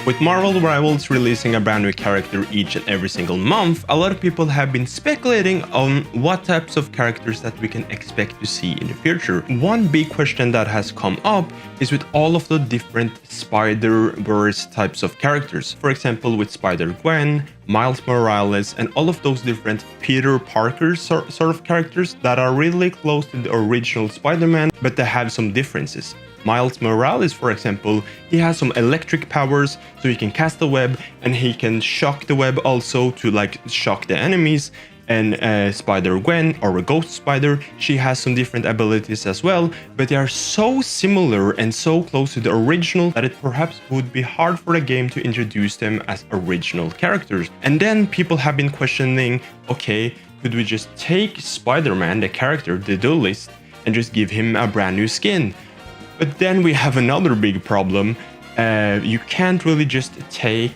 With Marvel Rivals releasing a brand new character each and every single month, a lot of people have been speculating on what types of characters that we can expect to see in the future. One big question that has come up is with all of the different Spider-Verse types of characters. For example, with Spider-Gwen, Miles Morales, and all of those different Peter Parker sort of characters that are really close to the original Spider-Man, but they have some differences. Miles Morales, for example, he has some electric powers, so he can cast a web and he can shock the web also to like shock the enemies. And Spider-Gwen, or a Ghost Spider, she has some different abilities as well, but they are so similar and so close to the original that it perhaps would be hard for a game to introduce them as original characters. And then people have been questioning, okay, could we just take Spider-Man, the character, the duelist, and just give him a brand new skin? But then we have another big problem. You can't really just take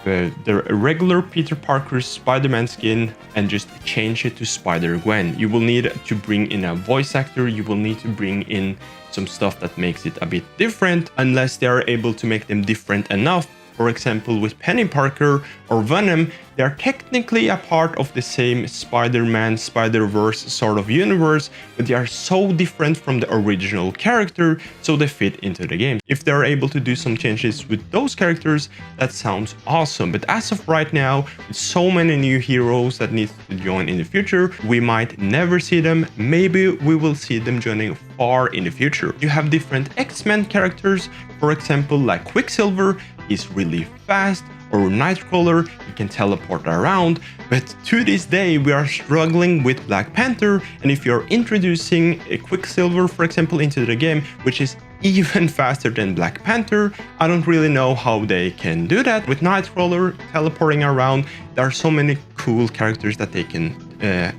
the regular Peter Parker's Spider-Man skin and just change it to Spider-Gwen. You will need to bring in a voice actor, you will need to bring in some stuff that makes it a bit different, unless they are able to make them different enough. For example, with Penny Parker or Venom, they are technically a part of the same Spider-Man, Spider-Verse sort of universe, but they are so different from the original character, so they fit into the game. If they are able to do some changes with those characters, that sounds awesome. But as of right now, with so many new heroes that need to join in the future, we might never see them. Maybe we will see them joining far in the future. You have different X-Men characters, for example, like Quicksilver. He's really fast, or Nightcrawler, he can teleport around, but to this day we are struggling with Black Panther, and if you're introducing a Quicksilver, for example, into the game, which is even faster than Black Panther, I don't really know how they can do that. With Nightcrawler teleporting around, there are so many cool characters that they can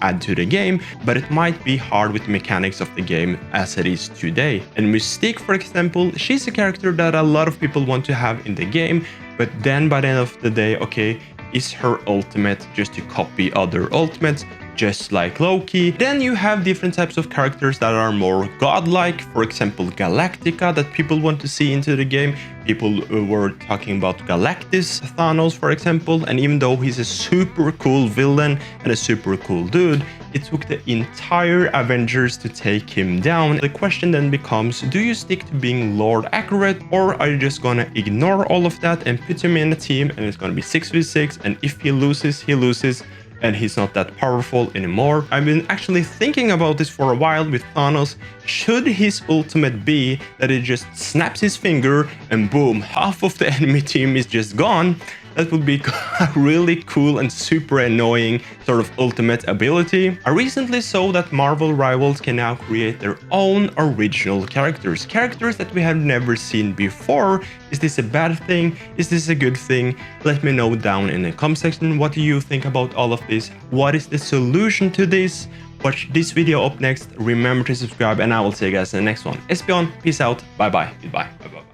add to the game, but it might be hard with the mechanics of the game as it is today. And Mystique, for example, she's a character that a lot of people want to have in the game, but then by the end of the day, okay, is her ultimate just to copy other ultimates, just like Loki? Then you have different types of characters that are more godlike, for example Galactica, that people want to see into the game. People were talking about Galactus, Thanos, for example, and even though he's a super cool villain and a super cool dude, it took the entire Avengers to take him down. The question then becomes, do you stick to being Lord accurate, or are you just gonna ignore all of that and put him in a team and it's gonna be 6v6, and if he loses, he loses, and he's not that powerful anymore? I've been actually thinking about this for a while with Thanos. Should his ultimate be that he just snaps his finger and boom, half of the enemy team is just gone? That would be a really cool and super annoying sort of ultimate ability. I recently saw that Marvel Rivals can now create their own original characters. Characters that we have never seen before. Is this a bad thing? Is this a good thing? Let me know down in the comment section. What do you think about all of this? What is the solution to this? Watch this video up next. Remember to subscribe, and I will see you guys in the next one. Espeon, peace out. Bye bye. Goodbye. Bye bye.